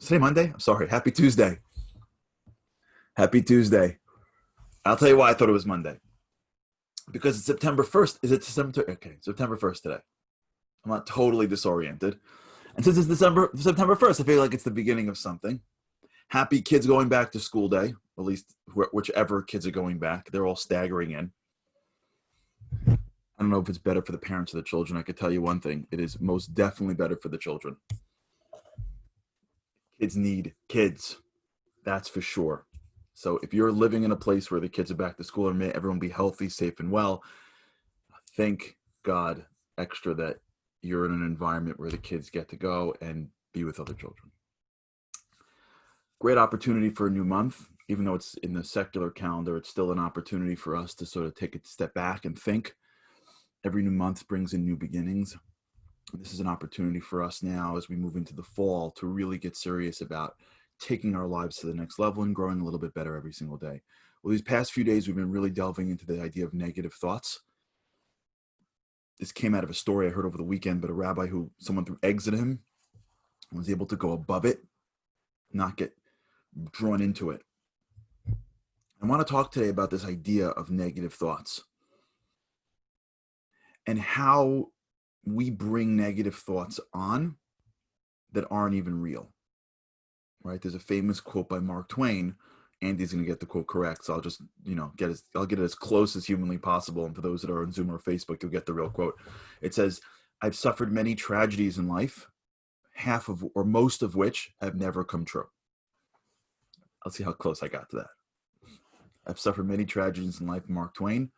Is today Monday? I'm sorry. Happy Tuesday. Happy Tuesday. I'll tell you why I thought it was Monday. Because it's September 1st. Is it September? Okay, September 1st today. I'm not totally disoriented. And since it's September 1st, I feel like it's the beginning of something. Happy kids going back to school day, at least whichever kids are going back. They're all staggering in. I don't know if it's better for the parents or the children. I could tell you one thing. It is most definitely better for the children. Kids need kids. That's for sure. So if you're living in a place where the kids are back to school and may everyone be healthy, safe, and well, thank God extra that you're in an environment where the kids get to go and be with other children. Great opportunity for a new month. Even though it's in the secular calendar, it's still an opportunity for us to sort of take a step back and think. Every new month brings in new beginnings. This is an opportunity for us now as we move into the fall to really get serious about taking our lives to the next level and growing a little bit better every single day. Well, these past few days, we've been really delving into the idea of negative thoughts. This came out of a story I heard over the weekend, but a rabbi someone threw eggs at him and was able to go above it, not get drawn into it. I want to talk today about this idea of negative thoughts and how we bring negative thoughts on that aren't even real. Right? There's a famous quote by Mark Twain. Andy's going to get the quote correct, so I'll just, I'll get it as close as humanly possible. And for those that are on Zoom or Facebook, you'll get the real quote. It says, "I've suffered many tragedies in life, half of or most of which have never come true." I'll see how close I got to that. I've suffered many tragedies in life, Mark Twain,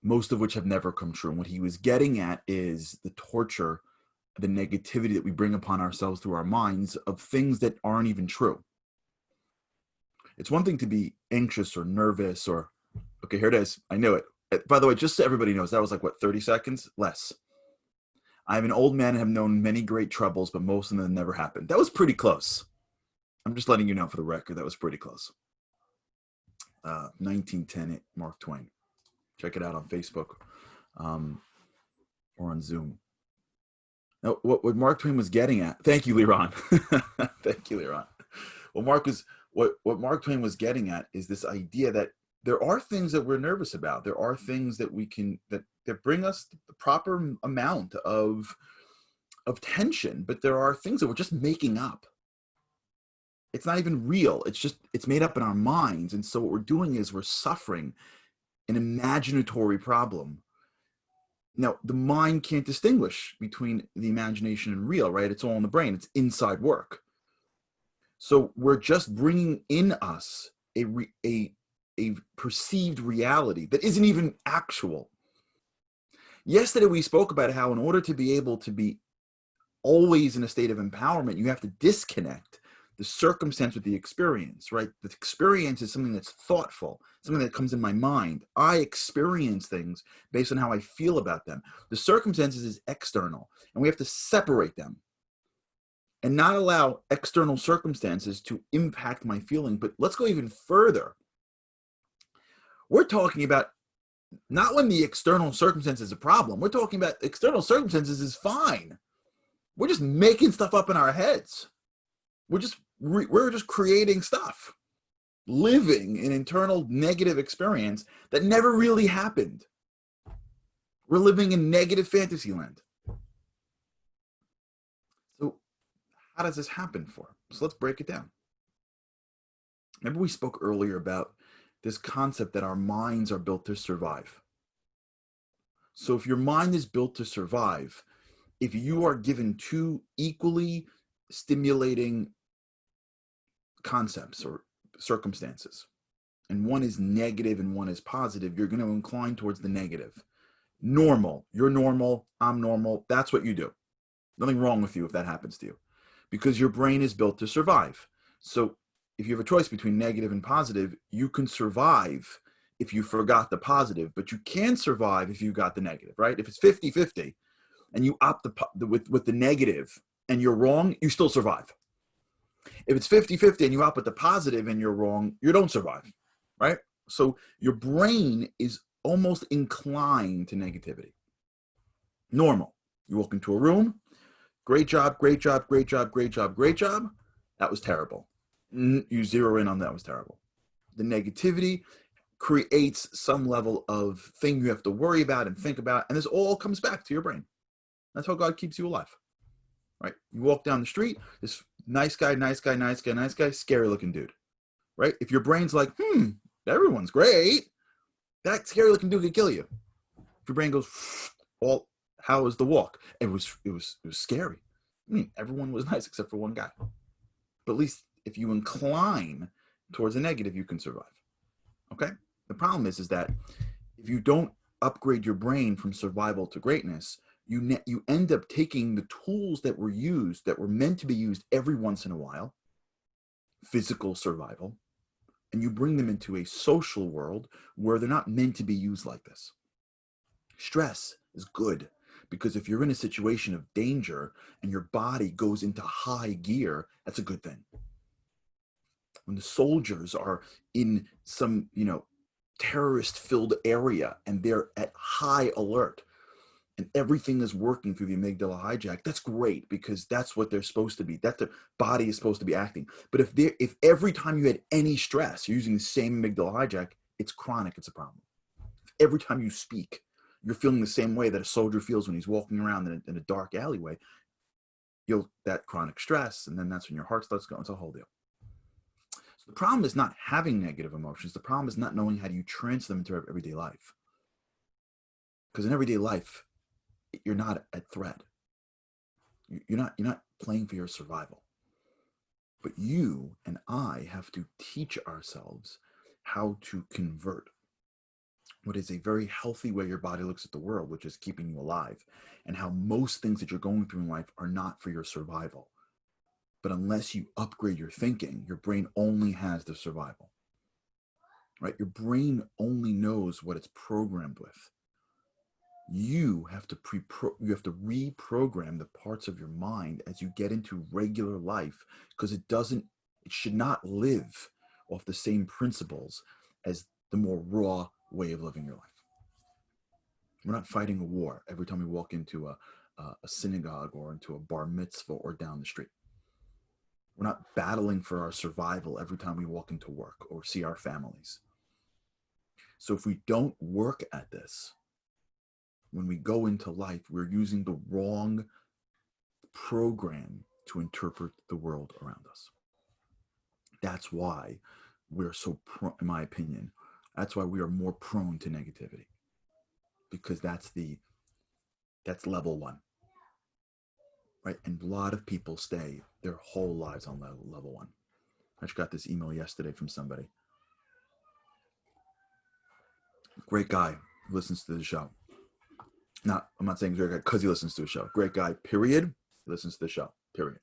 most of which have never come true. And what he was getting at is the torture, the negativity that we bring upon ourselves through our minds of things that aren't even true. It's one thing to be anxious or nervous or, okay, here it is. I knew it. By the way, just so everybody knows, that was like, 30 seconds? Less. I'm an old man and have known many great troubles, but most of them never happened. That was pretty close. I'm just letting you know for the record, that was pretty close. 1910, Mark Twain. Check it out on Facebook or on Zoom. Now, what Mark Twain was getting at, thank you, Liron. Thank you, Liron. What Mark Twain was getting at is this idea that there are things that we're nervous about. There are things that we can that bring us the proper amount of tension, but there are things that we're just making up. It's not even real. It's made up in our minds. And so what we're doing is we're suffering an imaginatory problem. Now, the mind can't distinguish between the imagination and real, right? It's all in the brain. It's inside work. So we're just bringing in us a perceived reality that isn't even actual. Yesterday, we spoke about how in order to be able to be always in a state of empowerment, you have to disconnect the circumstance with the experience, right? The experience is something that's thoughtful, something that comes in my mind. I experience things based on how I feel about them. The circumstances is external, and we have to separate them and not allow external circumstances to impact my feeling. But let's go even further. We're talking about not when the external circumstance is a problem. We're talking about external circumstances is fine. We're just making stuff up in our heads. We're just creating stuff, living an internal negative experience that never really happened. We're living in negative fantasy land. So how does this happen for? So let's break it down. Remember we spoke earlier about this concept that our minds are built to survive. So if your mind is built to survive, if you are given two equally stimulating concepts or circumstances, and one is negative and one is positive, you're going to incline towards the negative. Normal. You're normal. I'm normal. That's what you do. Nothing wrong with you if that happens to you, because your brain is built to survive. So if you have a choice between negative and positive, you can survive if you forgot the positive, but you can survive if you got the negative, right? If it's 50-50 and you opt with the negative and you're wrong, you still survive. If it's 50-50 and you opt with the positive and you're wrong, you don't survive, right? So your brain is almost inclined to negativity. Normal. You walk into a room, great job, great job, great job, great job, great job. That was terrible. You zero in on that was terrible. The negativity creates some level of thing you have to worry about and think about, and this all comes back to your brain. That's how God keeps you alive, right? You walk down the street, this nice guy, nice guy, nice guy, nice guy, scary looking dude, right? If your brain's like, everyone's great, that scary looking dude could kill you. If your brain goes, well, how was the walk? It was scary. I mean, everyone was nice except for one guy. But at least if you incline towards the negative, you can survive. Okay? The problem is that if you don't upgrade your brain from survival to greatness, you end up taking the tools that were used, that were meant to be used every once in a while, physical survival, and you bring them into a social world where they're not meant to be used like this. Stress is good because if you're in a situation of danger and your body goes into high gear, that's a good thing. When the soldiers are in some, terrorist-filled area and they're at high alert and everything is working through the amygdala hijack, that's great because that's what they're supposed to be. That the body is supposed to be acting. But if every time you had any stress, you're using the same amygdala hijack, it's chronic, it's a problem. If every time you speak, you're feeling the same way that a soldier feels when he's walking around in a dark alleyway, you'll that chronic stress, and then that's when your heart starts going. It's a whole deal. So the problem is not having negative emotions. The problem is not knowing how you transfer them into everyday life. Because in everyday life, you're not at threat. You're not playing for your survival. But you and I have to teach ourselves how to convert what is a very healthy way your body looks at the world, which is keeping you alive, and how most things that you're going through in life are not for your survival. But unless you upgrade your thinking, your brain only has the survival, right? Your brain only knows what it's programmed with. You have to reprogram the parts of your mind as you get into regular life, because it should not live off the same principles as the more raw way of living your life. We're not fighting a war every time we walk into a synagogue or into a bar mitzvah or down the street. We're not battling for our survival every time we walk into work or see our families. So if we don't work at this, when we go into life, we're using the wrong program to interpret the world around us. That's why we're so, in my opinion, that's why we are more prone to negativity, because that's level one, right? And a lot of people stay their whole lives on level one. I just got this email yesterday from somebody. Great guy who listens to the show. I'm not saying great guy because he listens to the show. Great guy, period. He listens to the show, period.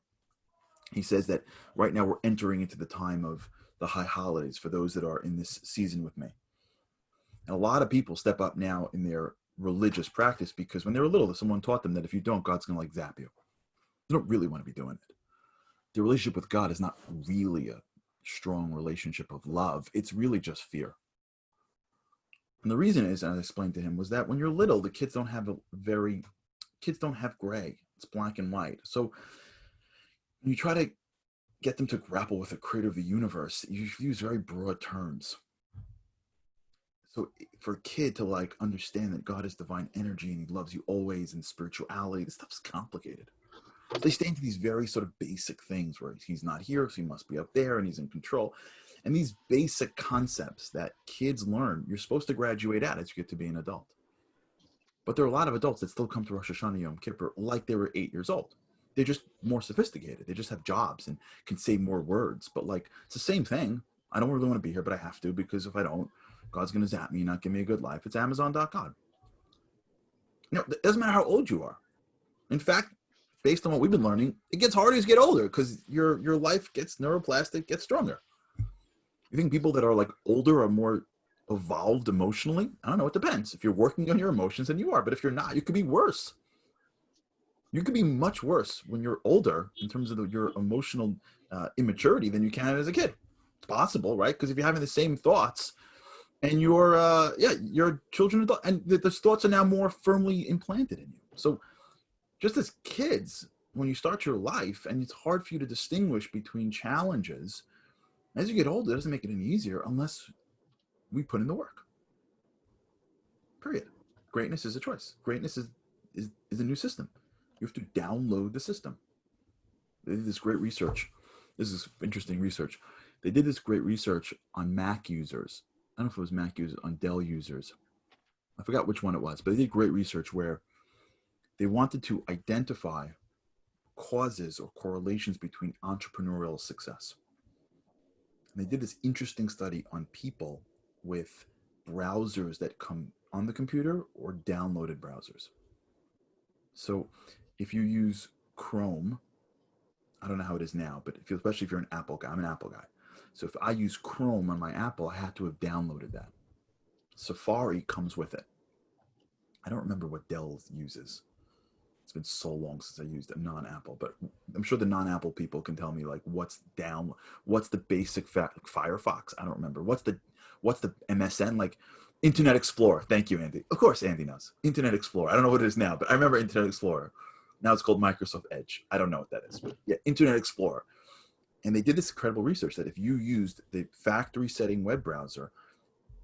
He says that right now we're entering into the time of the high holidays for those that are in this season with me. And a lot of people step up now in their religious practice because when they were little, someone taught them that if you don't, God's going to zap you. You don't really want to be doing it. The relationship with God is not really a strong relationship of love. It's really just fear. And the reason is, as I explained to him, was that when you're little, the kids don't have gray. It's black and white. So when you try to get them to grapple with the creator of the universe, you use very broad terms. So for a kid to understand that God is divine energy and he loves you always, and spirituality, this stuff's complicated. So they stay into these very sort of basic things where he's not here, so he must be up there and he's in control. And these basic concepts that kids learn, you're supposed to graduate at as you get to be an adult. But there are a lot of adults that still come to Rosh Hashanah Yom Kippur like they were 8 years old. They're just more sophisticated. They just have jobs and can say more words. But it's the same thing. I don't really want to be here, but I have to, because if I don't, God's going to zap me and not give me a good life. It's Amazon.God. It doesn't matter how old you are. In fact, based on what we've been learning, it gets harder as you get older because your life gets neuroplastic, gets stronger. You think people that are older are more evolved emotionally? I don't know. It depends. If you're working on your emotions, then you are. But if you're not, you could be worse. You could be much worse when you're older in terms of your emotional immaturity than you can as a kid. It's possible, right? Because if you're having the same thoughts and you're children, adult, and those thoughts are now more firmly implanted in you. So just as kids, when you start your life and it's hard for you to distinguish between challenges, as you get older, it doesn't make it any easier unless we put in the work. Period. Greatness is a choice. Greatness is a new system. You have to download the system. They did this great research. This is interesting research. They did this great research on Mac users. I don't know if it was Mac users, on Dell users. I forgot which one it was, but they did great research where they wanted to identify causes or correlations between entrepreneurial success. And they did this interesting study on people with browsers that come on the computer or downloaded browsers. So if you use Chrome, I don't know how it is now, but especially if you're an Apple guy, I'm an Apple guy. So if I use Chrome on my Apple, I have to have downloaded that. Safari comes with it. I don't remember what Dell uses. It's been so long since I used a non-Apple, but I'm sure the non-Apple people can tell me like what's the basic Firefox. I don't remember. What's the MSN, like Internet Explorer. Thank you, Andy. Of course, Andy knows. Internet Explorer. I don't know what it is now, but I remember Internet Explorer. Now it's called Microsoft Edge. I don't know what that is, but yeah, Internet Explorer. And they did this incredible research that if you used the factory setting web browser,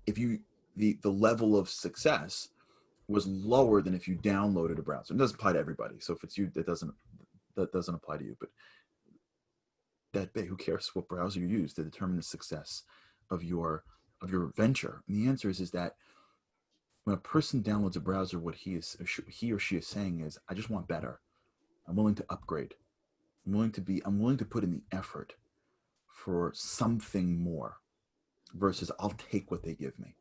the level of success was lower than if you downloaded a browser. It doesn't apply to everybody. So if it's you, that doesn't apply to you. But that big, who cares what browser you use to determine the success of your venture? And the answer is that when a person downloads a browser, what he or she is saying is, I just want better. I'm willing to upgrade. I'm willing to put in the effort for something more versus I'll take what they give me.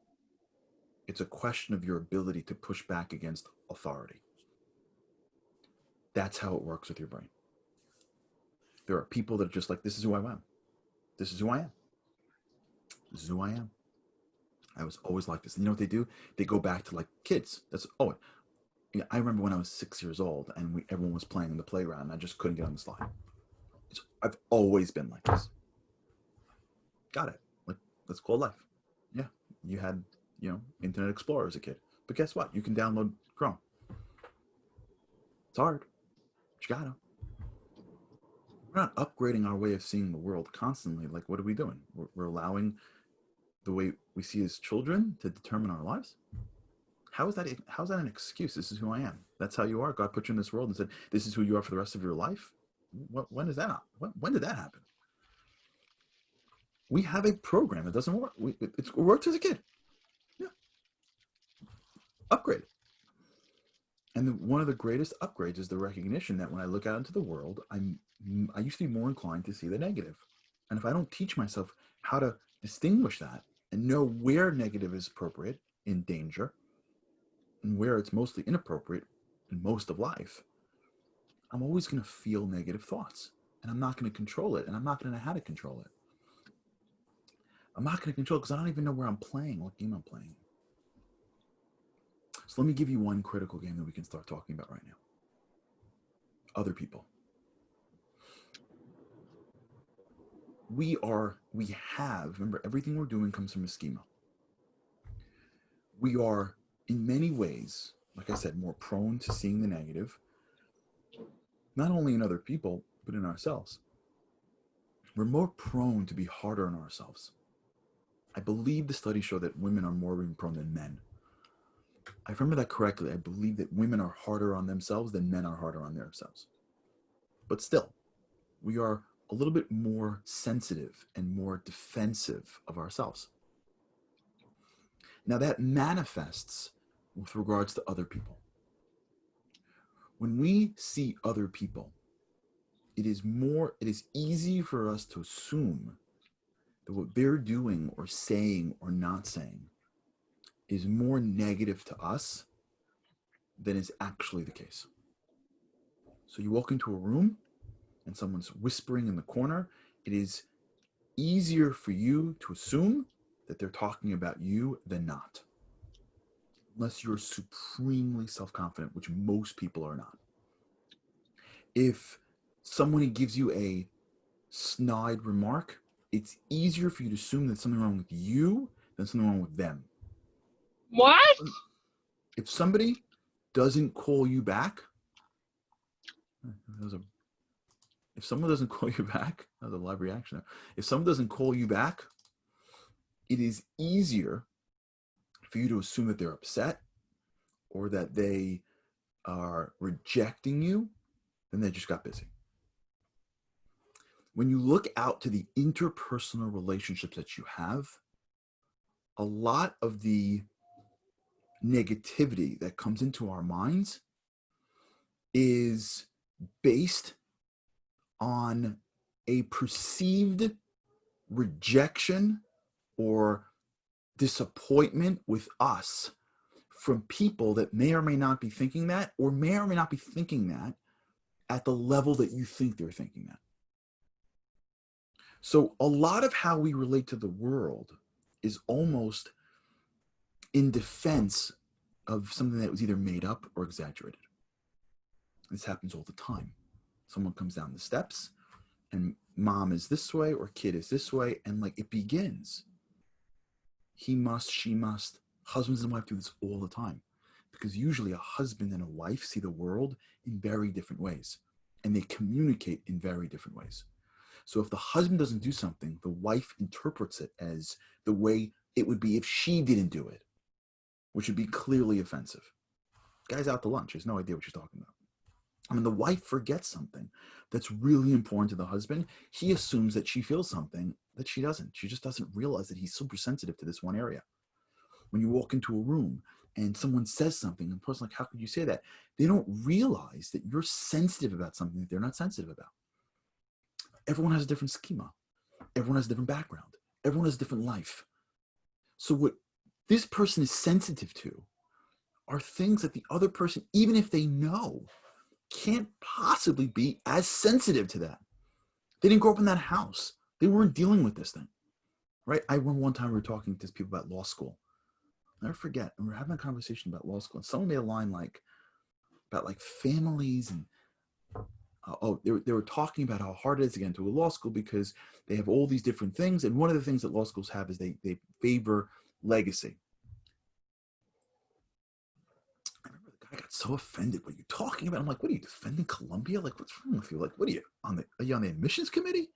It's a question of your ability to push back against authority. That's how it works with your brain. There are people that are just like, this is who I am. This is who I am. This is who I am. I was always like this. And you know what they do? They go back to like kids. I remember when I was 6 years old and everyone was playing in the playground and I just couldn't get on the slide. I've always been like this. Got it. Like, that's called life. Yeah. You had, Internet Explorer as a kid. But guess what? You can download Chrome. It's hard. But you gotta. We're not upgrading our way of seeing the world constantly. Like, what are we doing? We're allowing the way we see as children to determine our lives? How's that an excuse? This is who I am. That's how you are. God put you in this world and said, this is who you are for the rest of your life. When is that not? When did that happen? We have a program that doesn't work. It worked as a kid. Yeah. Upgrade. And one of the greatest upgrades is the recognition that when I look out into the world, I used to be more inclined to see the negative. And if I don't teach myself how to distinguish that and know where negative is appropriate in danger and where it's mostly inappropriate in most of life, I'm always going to feel negative thoughts. And I'm not going to control it. And I'm not going to know how to control it. I'm not going to control it because I don't even know where I'm playing, what game I'm playing. So let me give you one critical game that we can start talking about right now. Other people. Remember, everything we're doing comes from a schema. We are, in many ways, like I said, more prone to seeing the negative, not only in other people, but in ourselves. We're more prone to be harder on ourselves. I believe the studies show that women are more prone than men. I remember that correctly. I believe that women are harder on themselves than men are harder on themselves. But still, we are a little bit more sensitive and more defensive of ourselves. Now that manifests with regards to other people. When we see other people, it is easy for us to assume that what they're doing or saying or not saying is more negative to us than is actually the case. So you walk into a room and someone's whispering in the corner, it is easier for you to assume that they're talking about you than not. Unless you're supremely self-confident, which most people are not. If someone gives you a snide remark, it's easier for you to assume that something wrong with you than something wrong with them. What? If somebody doesn't call you back, there's a If someone doesn't call you back, that's a live reaction. If someone doesn't call you back, it is easier for you to assume that they're upset or that they are rejecting you than they just got busy. When you look out to the interpersonal relationships that you have, a lot of the negativity that comes into our minds is based on a perceived rejection or disappointment with us from people that may or may not be thinking that, or may or may not be thinking that at the level that you think they're thinking that. So a lot of how we relate to the world is almost in defense of something that was either made up or exaggerated. This happens all the time. Someone comes down the steps and mom is this way or kid is this way, and like it begins. He must, she must. Husbands and wives do this all the time because usually a husband and a wife see the world in very different ways and they communicate in very different ways. So if the husband doesn't do something, the wife interprets it as the way it would be if she didn't do it, which would be clearly offensive. Guy's out to lunch. He has no idea what she's talking about. I mean, the wife forgets something that's really important to the husband. He assumes that she feels something that she doesn't. She just doesn't realize that he's super sensitive to this one area. When you walk into a room and someone says something, and the person's like, how could you say that? They don't realize that you're sensitive about something that they're not sensitive about. Everyone has a different schema. Everyone has a different background. Everyone has a different life. So what this person is sensitive to are things that the other person, even if they know, can't possibly be as sensitive to that. They didn't grow up in that house. They weren't dealing with this thing, right? I remember one time we were talking to people about law school. I'll never forget, and we were having a conversation about law school, and someone made a line about families and they were talking about how hard it is to get into a law school because they have all these different things, and one of the things that law schools have is they favor legacy. I remember the guy got so offended. What are you talking about? I'm like, what are you defending Columbia? Like, what's wrong with you? Like, what are you on the admissions committee?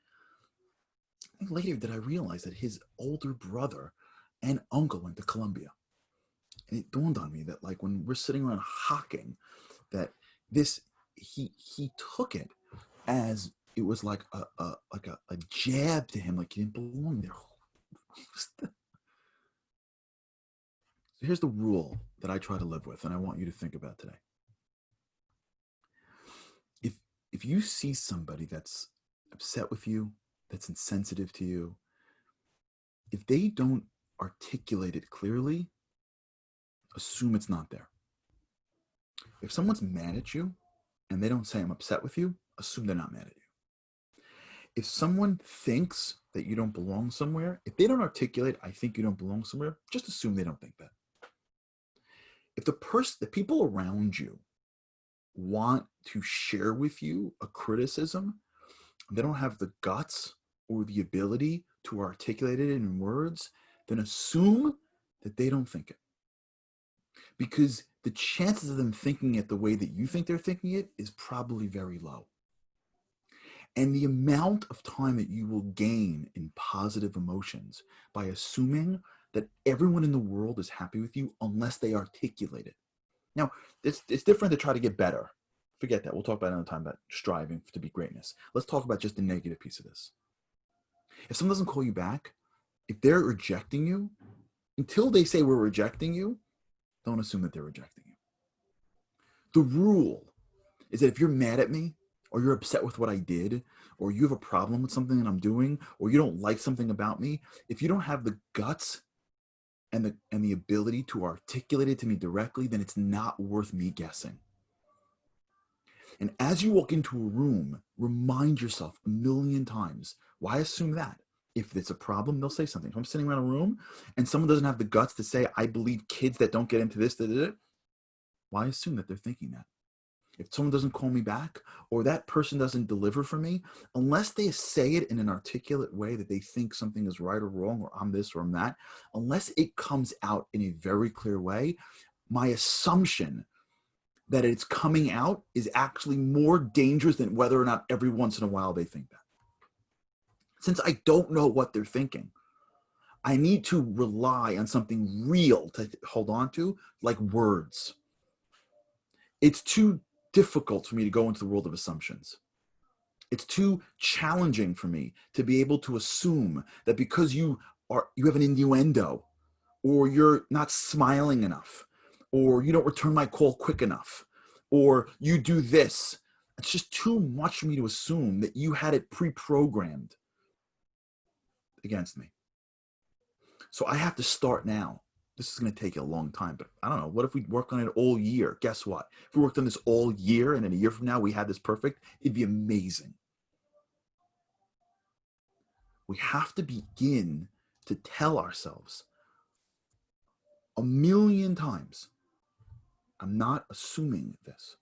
And later did I realize that his older brother and uncle went to Columbia. And it dawned on me that like when we're sitting around hawking, that he took it as it was like a jab to him, like he didn't belong there. So here's the rule that I try to live with, and I want you to think about today. If you see somebody that's upset with you, that's insensitive to you, if they don't articulate it clearly, assume it's not there. If someone's mad at you and they don't say I'm upset with you, assume they're not mad at you. If someone thinks that you don't belong somewhere, if they don't articulate, I think you don't belong somewhere, just assume they don't think that. If the people around you want to share with you a criticism, they don't have the guts or the ability to articulate it in words, then assume that they don't think it. Because the chances of them thinking it the way that you think they're thinking it is probably very low. And the amount of time that you will gain in positive emotions by assuming that everyone in the world is happy with you unless they articulate it. Now, it's different to try to get better. Forget that. We'll talk about it another time about striving to be greatness. Let's talk about just the negative piece of this. If someone doesn't call you back, if they're rejecting you, until they say we're rejecting you, don't assume that they're rejecting you. The rule is that if you're mad at me, or you're upset with what I did, or you have a problem with something that I'm doing, or you don't like something about me, if you don't have the guts and the ability to articulate it to me directly, then it's not worth me guessing. And as you walk into a room, remind yourself a million times, why assume that? If it's a problem, they'll say something. If I'm sitting around a room and someone doesn't have the guts to say, I believe kids that don't get into this, why assume that they're thinking that? If someone doesn't call me back or that person doesn't deliver for me, unless they say it in an articulate way that they think something is right or wrong, or I'm this or I'm that, unless it comes out in a very clear way, my assumption that it's coming out is actually more dangerous than whether or not every once in a while they think that. Since I don't know what they're thinking, I need to rely on something real to hold on to, like words. It's too difficult for me to go into the world of assumptions. It's too challenging for me to be able to assume that because you have an innuendo, or you're not smiling enough, or you don't return my call quick enough, or you do this. It's just too much for me to assume that you had it pre-programmed against me. So I have to start now. This is going to take a long time, but I don't know. What if we worked on it all year? Guess what? If we worked on this all year and in a year from now we had this perfect, it'd be amazing. We have to begin to tell ourselves a million times, I'm not assuming this.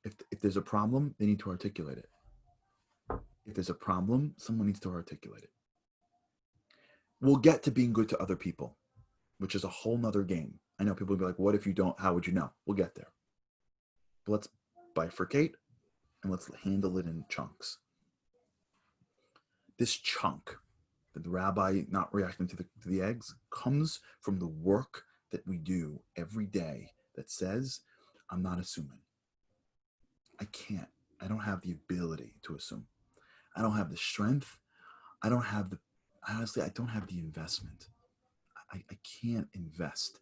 If there's a problem, they need to articulate it. If there's a problem, someone needs to articulate it. We'll get to being good to other people, which is a whole nother game. I know people will be like, what if you don't? How would you know? We'll get there. But let's bifurcate and let's handle it in chunks. This chunk, the rabbi not reacting to the eggs, comes from the work that we do every day that says, I'm not assuming. I can't. I don't have the ability to assume. I don't have the strength. Honestly, I don't have the investment. I can't invest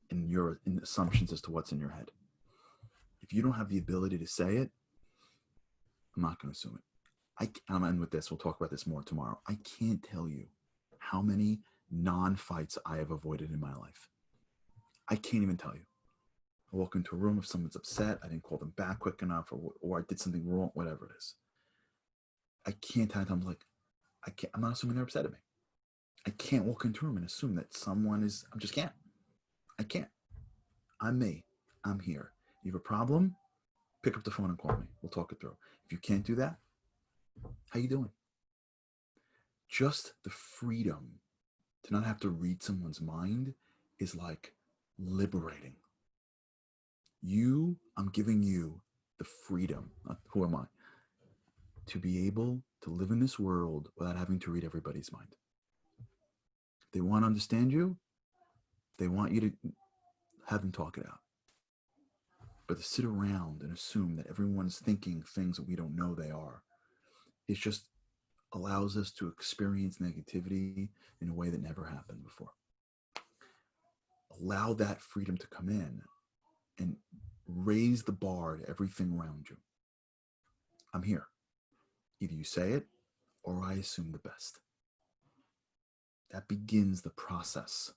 in assumptions as to what's in your head. If you don't have the ability to say it, I'm not going to assume it. I'm end with this. We'll talk about this more tomorrow. I can't tell you how many non-fights I have avoided in my life. I can't even tell you. I walk into a room, if someone's upset, I didn't call them back quick enough, or I did something wrong, whatever it is. I can't tell you. I'm like, I'm not assuming they're upset at me. I can't walk into a room and assume that someone is, I just can't. I can't. I'm me. I'm here. You have a problem? Pick up the phone and call me. We'll talk it through. If you can't do that, how you doing? Just the freedom to not have to read someone's mind is like liberating. I'm giving you the freedom, who am I, to be able to live in this world without having to read everybody's mind. If they want to understand you, they want you to have them talk it out. But to sit around and assume that everyone's thinking things that we don't know they are, it just allows us to experience negativity in a way that never happened before. Allow that freedom to come in and raise the bar to everything around you. I'm here. Either you say it or I assume the best. That begins the process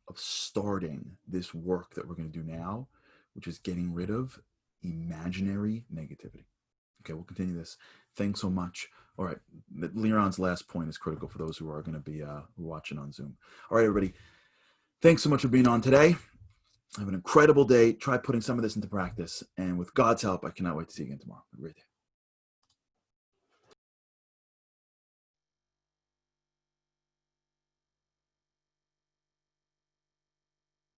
of starting this work that we're going to do now, which is getting rid of imaginary negativity. Okay, we'll continue this. Thanks so much. All right, Liron's last point is critical for those who are going to be watching on Zoom. All right, everybody. Thanks so much for being on today. Have an incredible day. Try putting some of this into practice. And with God's help, I cannot wait to see you again tomorrow. Have a great day.